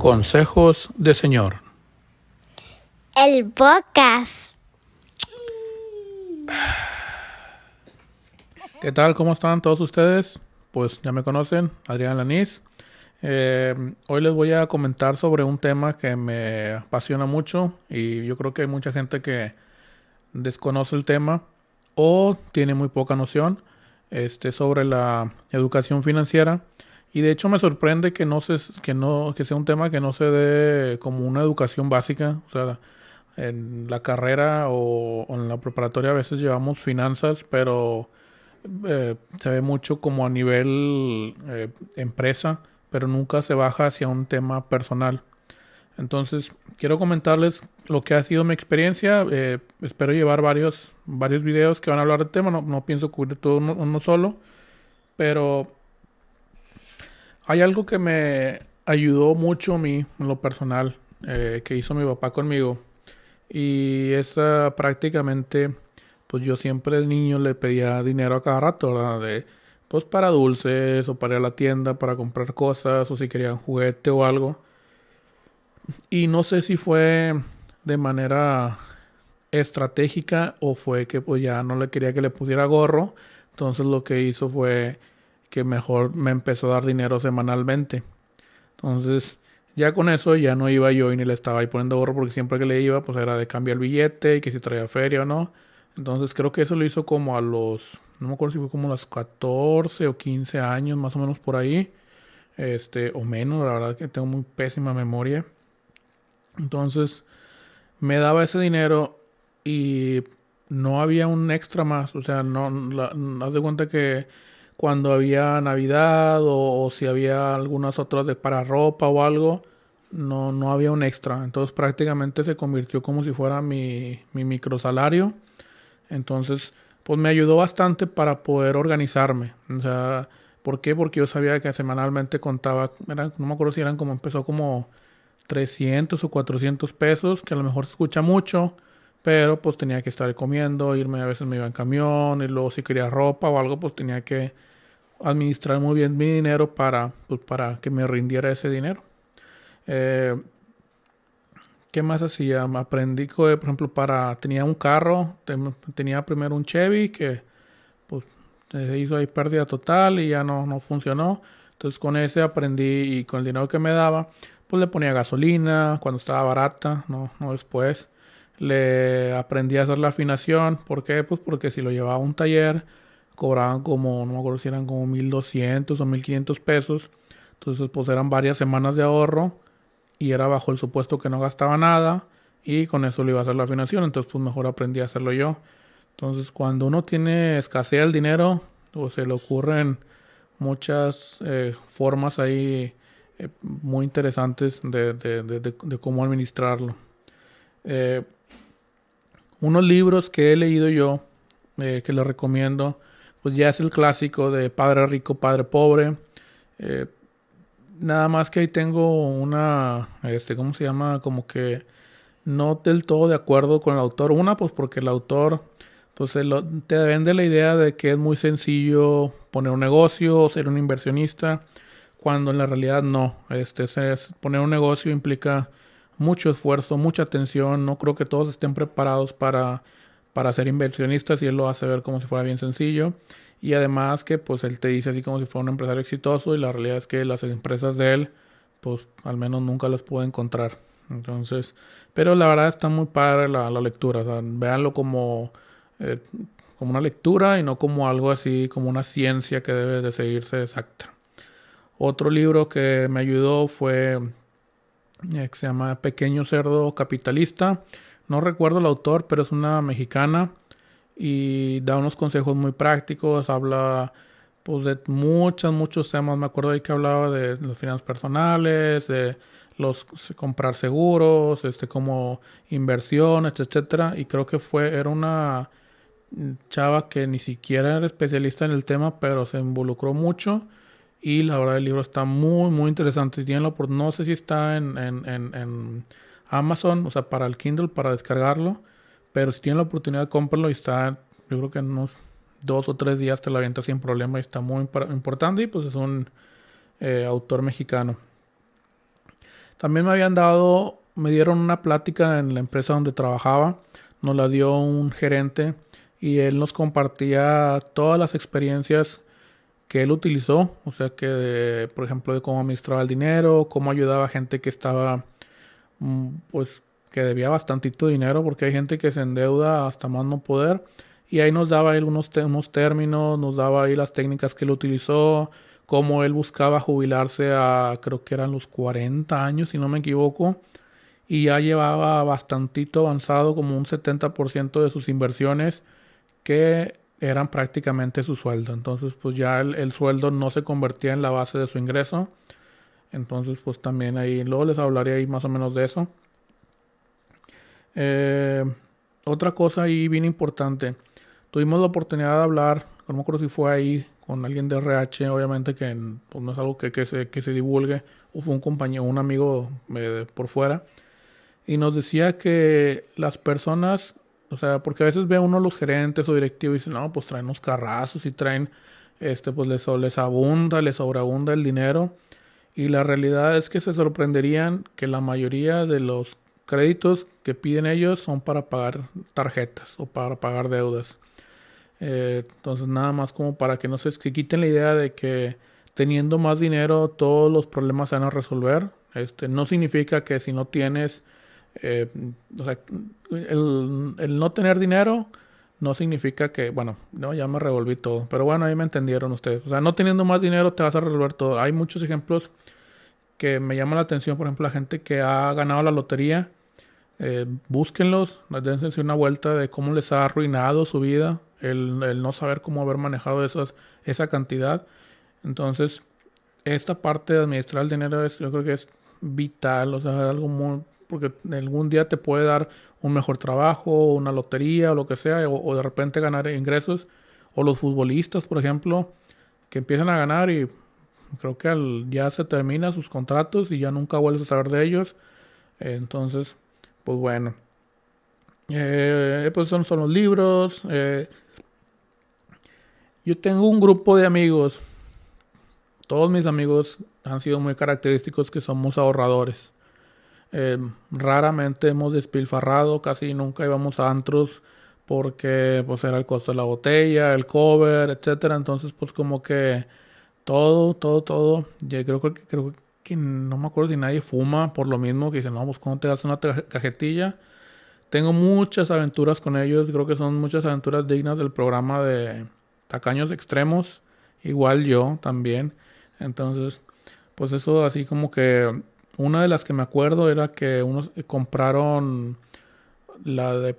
Consejos de Señor. El podcast. ¿Qué tal? ¿Cómo están todos ustedes? Pues ya me conocen, Adrián Lanís. Hoy les voy a comentar sobre un tema que me apasiona mucho y yo creo que hay mucha gente que desconoce el tema o tiene muy poca noción sobre la educación financiera. Y de hecho me sorprende que que sea un tema que no se dé como una educación básica. O sea, en la carrera o en la preparatoria a veces llevamos finanzas, pero se ve mucho como a nivel empresa, pero nunca se baja hacia un tema personal. Entonces, quiero comentarles lo que ha sido mi experiencia. Espero llevar varios videos que van a hablar del tema. No pienso cubrir todo uno solo, pero hay algo que me ayudó mucho a mí, en lo personal, que hizo mi papá conmigo. Y es prácticamente, pues yo siempre de niño le pedía dinero a cada rato, ¿verdad? Pues para dulces o para ir a la tienda, para comprar cosas o si querían juguete o algo. Y no sé si fue de manera estratégica o fue que pues ya no le quería que le pusiera gorro. Entonces lo que hizo fue que mejor me empezó a dar dinero semanalmente. Entonces ya con eso ya no iba yo y ni le estaba ahí poniendo gorro porque siempre que le iba pues era de cambiar el billete y que si traía feria o no. Entonces creo que eso lo hizo como no me acuerdo si fue como a los 14 o 15 años más o menos por ahí. O menos, la verdad que tengo muy pésima memoria. Entonces me daba ese dinero y no había un extra más. O sea, haz de cuenta que cuando había Navidad o si había algunas otras para ropa o algo, no había un extra. Entonces prácticamente se convirtió como si fuera mi microsalario. Entonces, pues me ayudó bastante para poder organizarme. O sea, ¿por qué? Porque yo sabía que semanalmente contaba, no me acuerdo si empezó como 300 o 400 pesos, que a lo mejor se escucha mucho, pero pues tenía que estar comiendo, a veces me iba en camión y luego si quería ropa o algo, pues tenía que administrar muy bien mi dinero para que me rindiera ese dinero. Eh, ¿Qué más hacía? Aprendí que, por ejemplo, tenía un carro, tenía primero un Chevy que pues se hizo ahí pérdida total y ya no funcionó. Entonces con ese aprendí y con el dinero que me daba, pues le ponía gasolina cuando estaba barata, no después. Le aprendí a hacer la afinación. ¿Por qué? Pues porque si lo llevaba a un taller, cobraban como, no me acuerdo si eran como 1,200 o 1,500 pesos. Entonces pues eran varias semanas de ahorro y era bajo el supuesto que no gastaba nada y con eso le iba a hacer la afinación. Entonces pues mejor aprendí a hacerlo yo. Entonces, cuando uno tiene escasea el dinero, o se le ocurren muchas formas ahí muy interesantes de cómo administrarlo. Eh, Unos libros que he leído yo, que les recomiendo, pues ya es el clásico de Padre Rico, Padre Pobre. Eh, Nada más que ahí tengo ¿cómo se llama? Como que no del todo de acuerdo con el autor. Una, pues porque el autor pues te vende la idea de que es muy sencillo poner un negocio o ser un inversionista, cuando en la realidad no. Poner un negocio implica mucho esfuerzo, mucha atención. No creo que todos estén preparados para ser inversionistas y él lo hace ver como si fuera bien sencillo. Y además que pues él te dice así como si fuera un empresario exitoso y la realidad es que las empresas de él pues al menos nunca las puedo encontrar. Entonces, pero la verdad está muy padre la lectura. O sea, véanlo eh, como una lectura y no como algo así, como una ciencia que debe de seguirse exacta. Otro libro que me ayudó fue que se llama Pequeño Cerdo Capitalista. No recuerdo el autor, pero es una mexicana y da unos consejos muy prácticos. Habla pues de muchos temas. Me acuerdo ahí que hablaba de las finanzas personales, de comprar seguros, como inversiones, etcétera. Y creo que era una chava que ni siquiera era especialista en el tema, pero se involucró mucho. Y la verdad el libro está muy interesante. Si tienen no sé si está en Amazon, o sea, para el Kindle, para descargarlo. Pero si tienen la oportunidad, cómprenlo y está, yo creo que en unos 2 o 3 días te la avientas sin problema y está muy importante y pues es un autor mexicano. También me dieron una plática en la empresa donde trabajaba, nos la dio un gerente y él nos compartía todas las experiencias que él utilizó, o sea que, por ejemplo, de cómo administraba el dinero, cómo ayudaba a gente que estaba, pues, que debía bastantito dinero, porque hay gente que se endeuda hasta más no poder, y ahí nos daba él unos términos, nos daba ahí las técnicas que él utilizó, cómo él buscaba jubilarse a, creo que eran los 40 años, si no me equivoco, y ya llevaba bastantito avanzado, como un 70% de sus inversiones, que eran prácticamente su sueldo. Entonces, pues ya el sueldo no se convertía en la base de su ingreso. Entonces, pues también ahí, luego les hablaré ahí más o menos de eso. Eh, Otra cosa ahí bien importante. Tuvimos la oportunidad de hablar, no me acuerdo si fue ahí con alguien de RH, obviamente que pues, no es algo que se divulgue, o fue un compañero, un amigo por fuera, y nos decía que las personas, o sea, porque a veces ve uno los gerentes o directivos y dicen, no, pues traen unos carrazos y traen, pues les abunda, les sobreabunda el dinero. Y la realidad es que se sorprenderían que la mayoría de los créditos que piden ellos son para pagar tarjetas o para pagar deudas. Entonces nada más como para que no que quiten la idea de que teniendo más dinero todos los problemas se van a resolver. No significa que si no tienes, eh, o sea, el no tener dinero no significa que, bueno, no, ya me revolví todo, pero bueno, ahí me entendieron ustedes. O sea, no teniendo más dinero te vas a resolver todo. Hay muchos ejemplos que me llaman la atención, por ejemplo, la gente que ha ganado la lotería, búsquenlos, dense una vuelta de cómo les ha arruinado su vida, el no saber cómo haber manejado esa cantidad. Entonces, esta parte de administrar el dinero yo creo que es vital, o sea, algo muy, porque algún día te puede dar un mejor trabajo, una lotería o lo que sea, o de repente ganar ingresos, o los futbolistas, por ejemplo, que empiezan a ganar y creo que ya se termina sus contratos y ya nunca vuelves a saber de ellos. Entonces, pues bueno. Pues son los libros. Yo tengo un grupo de amigos. Todos mis amigos han sido muy característicos que somos ahorradores. Raramente hemos despilfarrado, casi nunca íbamos a antros porque pues era el costo de la botella, el cover, etcétera. Entonces, pues como que todo. Ya creo que no me acuerdo si nadie fuma por lo mismo que dicen, no, pues cuando te das una cajetilla. Tengo muchas aventuras con ellos, creo que son muchas aventuras dignas del programa de Tacaños Extremos, igual yo también. Entonces, pues eso así como que una de las que me acuerdo era que unos compraron la de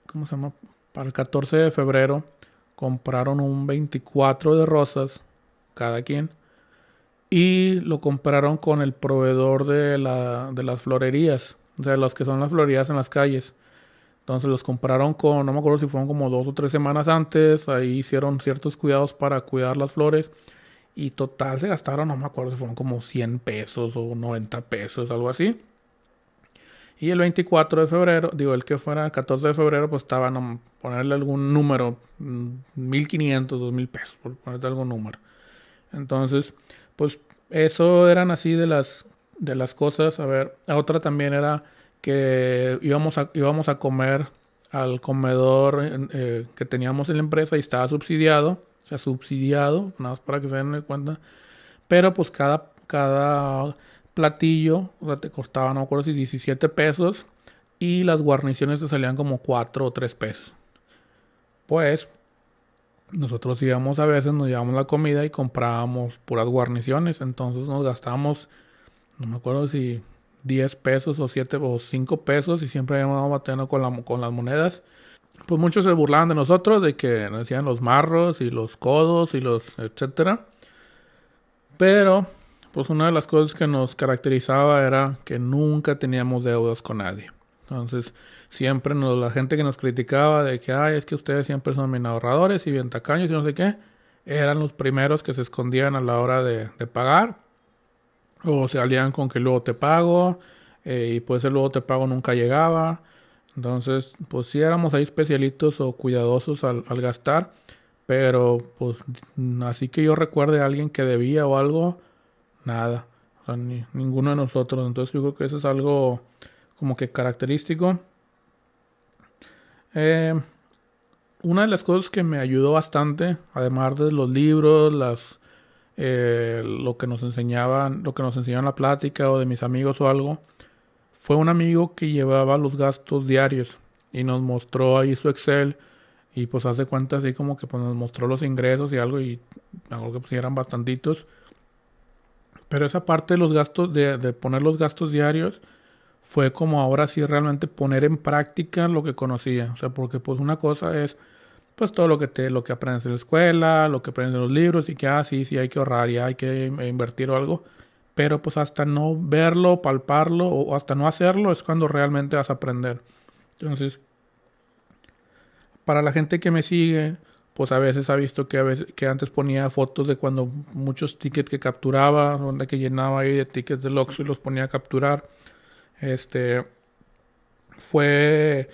¿cómo se llama? Para el 14 de febrero, compraron un 24 de rosas cada quien y lo compraron con el proveedor de las florerías, o sea, los que son las florerías en las calles. Entonces los compraron no me acuerdo si fueron como 2 o 3 semanas antes, ahí hicieron ciertos cuidados para cuidar las flores y total se gastaron, no me acuerdo si fueron como 100 pesos o 90 pesos, algo así. Y el 24 de febrero, digo, el que fuera el 14 de febrero, pues estaba, no, ponerle algún número, 1500, 2000 pesos, por ponerte algún número. Entonces, pues eso eran así de las cosas. A ver, otra también era que íbamos a comer al comedor que teníamos en la empresa y estaba subsidiado, o sea, subsidiado, nada más para que se den cuenta. Pero pues cada platillo, o sea, te costaba, no me acuerdo si 17 pesos y las guarniciones te salían como 4 o 3 pesos. Pues nosotros íbamos a veces, nos llevábamos la comida y comprábamos puras guarniciones. Entonces nos gastábamos, no me acuerdo si 10 pesos o 7 o 5 pesos y siempre íbamos batallando con las monedas. Pues muchos se burlaban de nosotros, de que nos decían los marros y los codos y los etcétera. Pero, pues una de las cosas que nos caracterizaba era que nunca teníamos deudas con nadie. Entonces, siempre la gente que nos criticaba de que, ay, es que ustedes siempre son bien ahorradores y bien tacaños y no sé qué, eran los primeros que se escondían a la hora de pagar. O se alían con que luego te pago, y pues el luego te pago nunca llegaba. Entonces, pues sí éramos ahí especialitos o cuidadosos al gastar. Pero, pues, así que yo recuerde a alguien que debía o algo, nada. O sea, ninguno de nosotros. Entonces yo creo que eso es algo como que característico. Eh, una de las cosas que me ayudó bastante, además de los libros, lo que nos enseñaban, lo que nos enseñaban la plática o de mis amigos o algo, fue un amigo que llevaba los gastos diarios y nos mostró ahí su Excel y pues hace cuenta así como que pues, nos mostró los ingresos y algo y algo que pues sí eran bastantitos. Pero esa parte de los gastos, de poner los gastos diarios, fue como ahora sí realmente poner en práctica lo que conocía. O sea, porque pues una cosa es pues todo lo que aprendes en la escuela, lo que aprendes en los libros y que sí, sí hay que ahorrar, ya hay que invertir o algo. Pero pues hasta no verlo, palparlo o hasta no hacerlo es cuando realmente vas a aprender. Entonces, para la gente que me sigue, pues a veces ha visto que que antes ponía fotos de cuando muchos tickets que capturaba, donde que llenaba ahí de tickets del Oxxo y los ponía a capturar. Este fue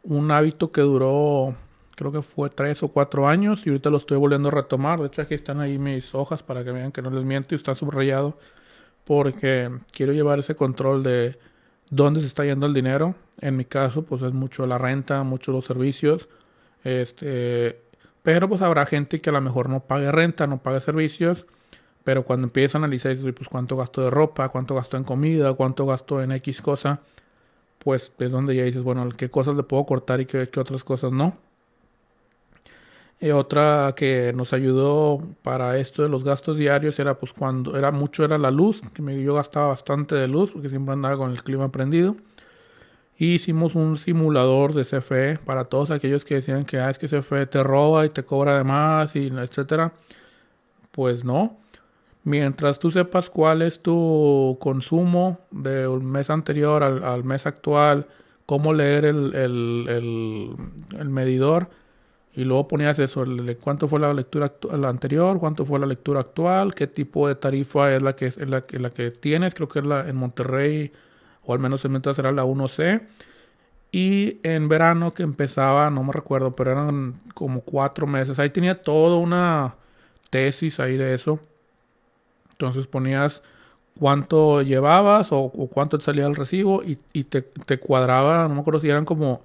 un hábito que duró, creo que fue 3 o 4 años y ahorita lo estoy volviendo a retomar. De hecho, aquí están ahí mis hojas para que vean que no les miento y está subrayado porque quiero llevar ese control de dónde se está yendo el dinero. En mi caso, pues es mucho la renta, mucho los servicios. Este, pero pues habrá gente que a lo mejor no pague renta, no pague servicios, pero cuando empieza a analizar, pues cuánto gasto de ropa, cuánto gasto en comida, cuánto gasto en X cosa, pues es donde ya dices, bueno, qué cosas le puedo cortar y qué otras cosas no. Otra que nos ayudó para esto de los gastos diarios era pues cuando era la luz, yo gastaba bastante de luz porque siempre andaba con el clima prendido. Y hicimos un simulador de CFE para todos aquellos que decían que es que CFE te roba y te cobra de más y etcétera. Pues no. Mientras tú sepas cuál es tu consumo del mes anterior al mes actual, cómo leer el medidor y luego ponías eso, cuánto fue la lectura la anterior, cuánto fue la lectura actual, qué tipo de tarifa es la que tienes, creo que es la en Monterrey o al menos en mientras era la 1C. Y en verano que empezaba, no me recuerdo, pero eran como 4 meses. Ahí tenía toda una tesis ahí de eso. Entonces ponías cuánto llevabas o cuánto te salía el recibo y te cuadraba, no me acuerdo si eran como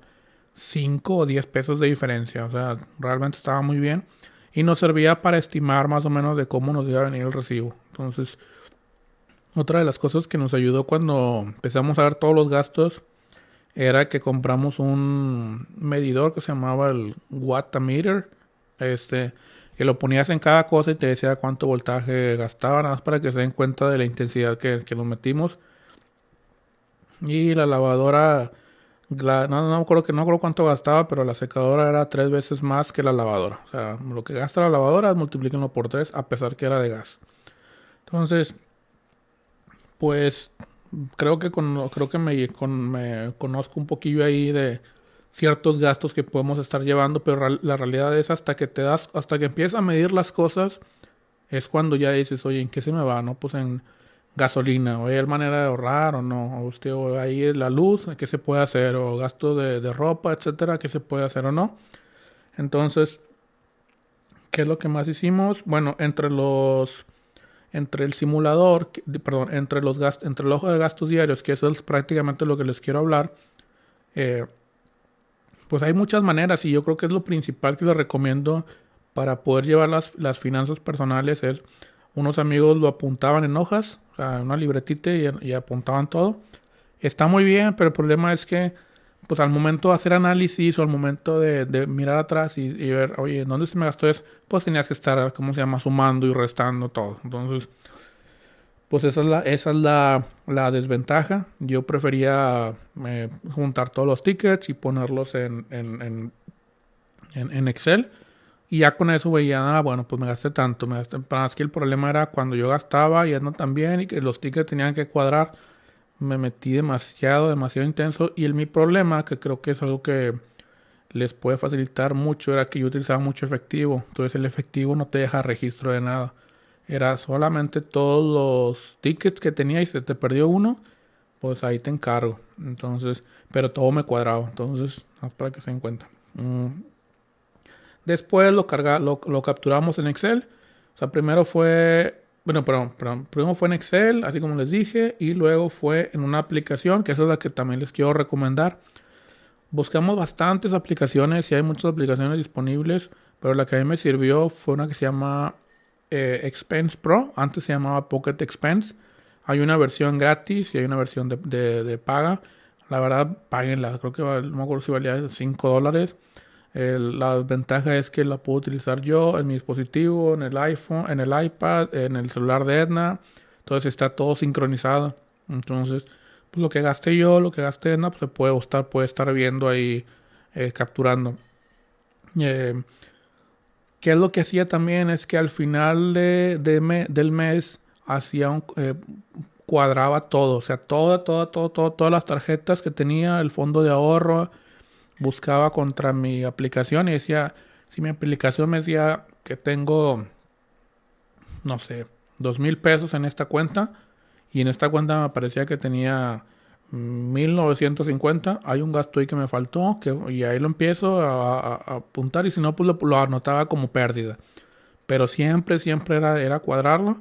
5 o 10 pesos de diferencia. O sea, realmente estaba muy bien. Y nos servía para estimar más o menos de cómo nos iba a venir el recibo. Entonces, otra de las cosas que nos ayudó cuando empezamos a ver todos los gastos era que compramos un medidor que se llamaba el Wattameter. Que lo ponías en cada cosa y te decía cuánto voltaje gastaba, nada más para que se den cuenta de la intensidad que nos metimos. Y la lavadora, no me acuerdo no me acuerdo cuánto gastaba, pero la secadora era 3 veces más que la lavadora. O sea, lo que gasta la lavadora, multiplíquenlo por 3, a pesar que era de gas. Entonces, pues creo que me conozco un poquillo ahí de ciertos gastos que podemos estar llevando, pero la realidad es hasta que empiezas a medir las cosas, es cuando ya dices, oye, ¿en qué se me va? ¿No? Pues en gasolina, o hay manera de ahorrar o no, o ahí la luz, ¿qué se puede hacer? O gasto de ropa, etcétera, ¿qué se puede hacer o no? Entonces, ¿qué es lo que más hicimos? Bueno, entre el simulador, perdón, entre el ojo de gastos diarios, que eso es prácticamente lo que les quiero hablar, eh, pues hay muchas maneras y yo creo que es lo principal que les recomiendo para poder llevar las finanzas personales. Unos amigos lo apuntaban en hojas, o sea, en una libretita y apuntaban todo. Está muy bien, pero el problema es que pues al momento de hacer análisis o al momento de mirar atrás y ver, oye, ¿dónde se me gastó eso? Pues tenías que estar, ¿cómo se llama? Sumando y restando todo. Entonces, pues esa es la desventaja. Yo prefería juntar todos los tickets y ponerlos en Excel. Y ya con eso veía, bueno, pues me gasté tanto. Más que el problema era cuando yo gastaba y no tan bien y que los tickets tenían que cuadrar. Me metí demasiado intenso. Y mi problema, que creo que es algo que les puede facilitar mucho, era que yo utilizaba mucho efectivo. Entonces el efectivo no te deja registro de nada. Era solamente todos los tickets que tenía y se te perdió uno, pues ahí te encargo. Entonces, pero todo me cuadraba. Entonces, para que se den cuenta. Después lo capturamos en Excel. O sea, primero fue Bueno, pero primero fue en Excel, así como les dije, y luego fue en una aplicación, que esa es la que también les quiero recomendar. Buscamos bastantes aplicaciones y hay muchas aplicaciones disponibles, pero la que a mí me sirvió fue una que se llama Expense Pro. Antes se llamaba Pocket Expense. Hay una versión gratis y hay una versión de paga. La verdad, páguenla. Creo que no me acuerdo si valía $5. La ventaja es que la puedo utilizar yo en mi dispositivo, en el iPhone, en el iPad, en el celular de Edna. Entonces está todo sincronizado. Entonces, pues lo que gaste yo, lo que gaste Edna, pues se puede estar viendo ahí, capturando. Eh, ¿Qué es lo que hacía también? Es que al final del mes hacía cuadraba todo, o sea, todas las tarjetas que tenía, el fondo de ahorro, buscaba contra mi aplicación y decía, si mi aplicación me decía que tengo, no sé, $2,000 en esta cuenta y en esta cuenta me parecía que tenía 1,950, hay un gasto ahí que me faltó y ahí lo empiezo a apuntar y si no, pues lo anotaba como pérdida. Pero siempre era cuadrarlo.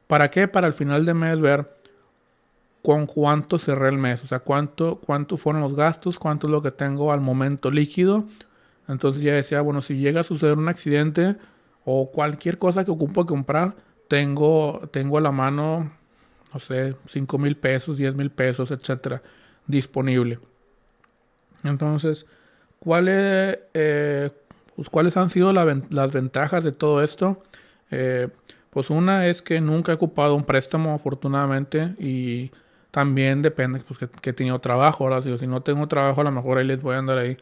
¿Para qué? Para al final de mes ver con cuánto cerré el mes, o sea, cuánto fueron los gastos, cuánto es lo que tengo al momento líquido. Entonces ya decía, bueno, si llega a suceder un accidente o cualquier cosa que ocupo comprar, tengo a la mano, no sé, $5,000, $10,000, etcétera, disponible. Entonces, ¿cuáles, pues, ¿cuáles han sido las ventajas de todo esto? Pues una es que nunca he ocupado un préstamo, afortunadamente, y también depende, pues, que he tenido trabajo. Ahora, si no tengo trabajo, a lo mejor ahí les voy a andar ahí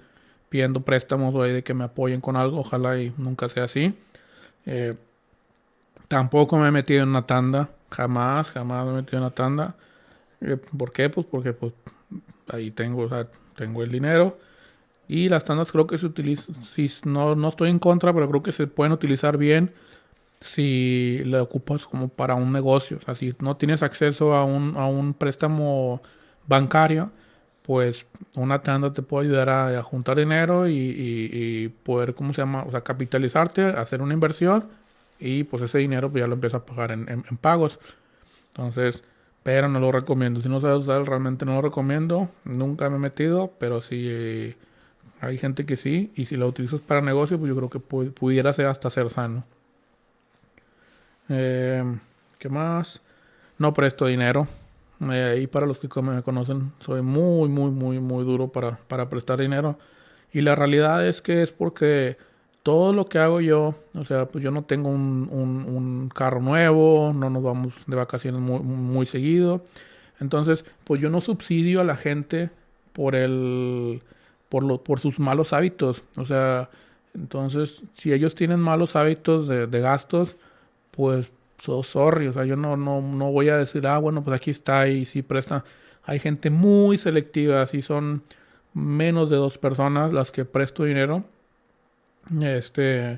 pidiendo préstamos o ahí de que me apoyen con algo. Ojalá y nunca sea así. Eh, Tampoco me he metido en una tanda. Jamás me he metido en una tanda. ¿Por qué? Pues porque pues, ahí tengo, o sea, tengo el dinero. Y las tandas creo que se utilizan, si no estoy en contra, pero creo que se pueden utilizar bien si le ocupas como para un negocio. O sea, si no tienes acceso a un préstamo bancario, pues una tanda te puede ayudar a juntar dinero y poder, ¿cómo se llama? O sea, capitalizarte, hacer una inversión y pues ese dinero pues ya lo empiezas a pagar en pagos. Entonces, pero no lo recomiendo. Si no sabes usar, realmente no lo recomiendo. Nunca me he metido, pero sí hay gente que sí. Y si lo utilizas para negocio, pues yo creo que pudiera ser hasta ser sano. Eh, ¿Qué más? No presto dinero. Y para los que me conocen, soy muy duro para prestar dinero. Y la realidad es que es porque todo lo que hago yo, o sea, pues yo no tengo un carro nuevo, no nos vamos de vacaciones muy seguido. Entonces, pues yo no subsidio a la gente por por sus malos hábitos. O sea, entonces, si ellos tienen malos hábitos de gastos, pues sorry, o sea, yo no voy a decir, bueno, pues aquí está y sí presta. Hay gente muy selectiva, así son menos de 2 personas las que presto dinero. Este,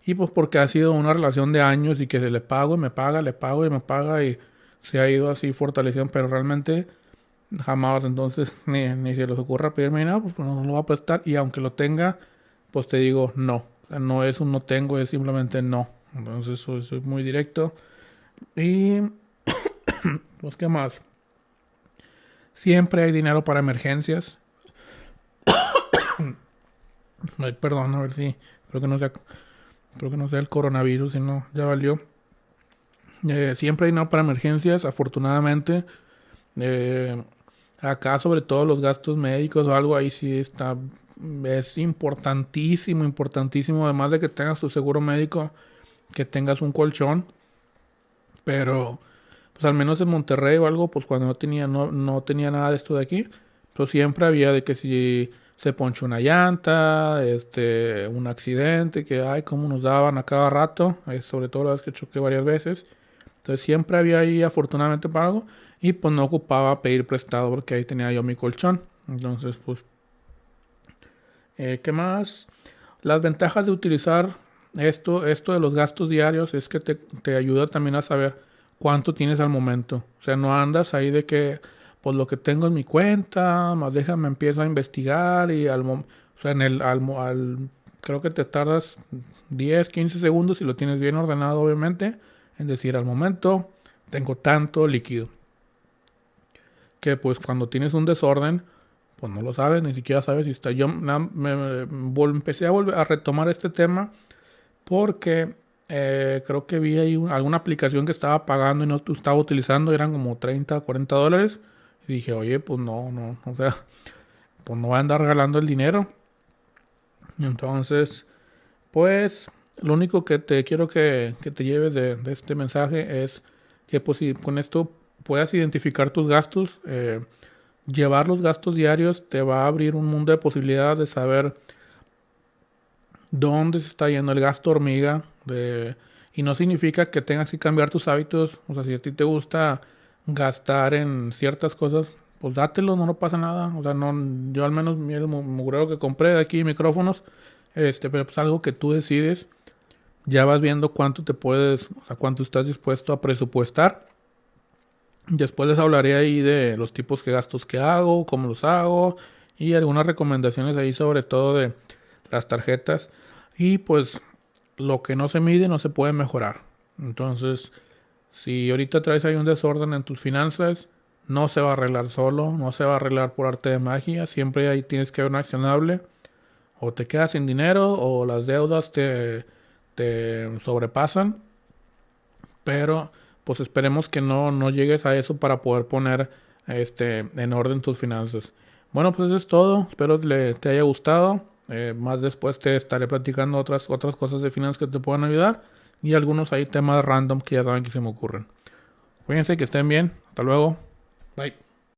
y pues porque ha sido una relación de años y que le pago y me paga, le pago y me paga y se ha ido así fortaleciendo, pero realmente jamás, entonces ni se les ocurra pedirme dinero, pues no lo va a prestar y aunque lo tenga, pues te digo no. O sea, no es un no tengo, es simplemente no. Entonces soy muy directo. Y pues qué más. Siempre hay dinero para emergencias. Ay, perdón, a ver si. Espero que no sea el coronavirus, si no, ya valió. Siempre hay dinero para emergencias, afortunadamente. Eh, Acá, sobre todo los gastos médicos o algo, ahí sí está. Es importantísimo. Además de que tengas tu seguro médico, que tengas un colchón. Pero, pues al menos en Monterrey o algo, pues cuando no tenía nada de esto de aquí, pues siempre había de que si se ponchó una llanta, un accidente, que ay, cómo nos daban a cada rato, sobre todo la vez que choqué varias veces. Entonces siempre había ahí afortunadamente para algo y pues no ocupaba pedir prestado porque ahí tenía yo mi colchón. Entonces, pues, ¿qué más? Las ventajas de utilizar esto de los gastos diarios es que te ayuda también a saber cuánto tienes al momento. O sea, no andas ahí de que, pues lo que tengo en mi cuenta, más déjame empiezo a investigar y o sea, creo que te tardas 10, 15 segundos si lo tienes bien ordenado, obviamente, Es decir, al momento tengo tanto líquido. Que pues cuando tienes un desorden, pues no lo sabes, ni siquiera sabes si está. Yo empecé a retomar este tema porque creo que vi ahí alguna aplicación que estaba pagando y no estaba utilizando, eran como 30, $40. Y dije, oye, pues no, o sea, pues no voy a andar regalando el dinero. Entonces, pues lo único que te quiero que te lleves de este mensaje es que pues si con esto puedas identificar tus gastos, llevar los gastos diarios te va a abrir un mundo de posibilidades de saber dónde se está yendo el gasto hormiga. Y no significa que tengas que cambiar tus hábitos. O sea, si a ti te gusta gastar en ciertas cosas, pues dátelo, no pasa nada. O sea, no, yo al menos mira el mugrero que compré de aquí, micrófonos, pero pues algo que tú decides, ya vas viendo cuánto te puedes, o sea, cuánto estás dispuesto a presupuestar. Después les hablaré ahí de los tipos de gastos que hago, cómo los hago y algunas recomendaciones ahí sobre todo de las tarjetas. Y pues lo que no se mide no se puede mejorar. Entonces, si ahorita traes ahí un desorden en tus finanzas, no se va a arreglar solo, no se va a arreglar por arte de magia. Siempre ahí tienes que ver un accionable. O te quedas sin dinero o las deudas te sobrepasan. Pero pues esperemos que no llegues a eso para poder poner en orden tus finanzas. Bueno, pues eso es todo. Espero te haya gustado. Más después te estaré platicando otras cosas de finanzas que te puedan ayudar. Y algunos ahí temas random que ya saben que se me ocurren. Cuídense, que estén bien. Hasta luego. Bye.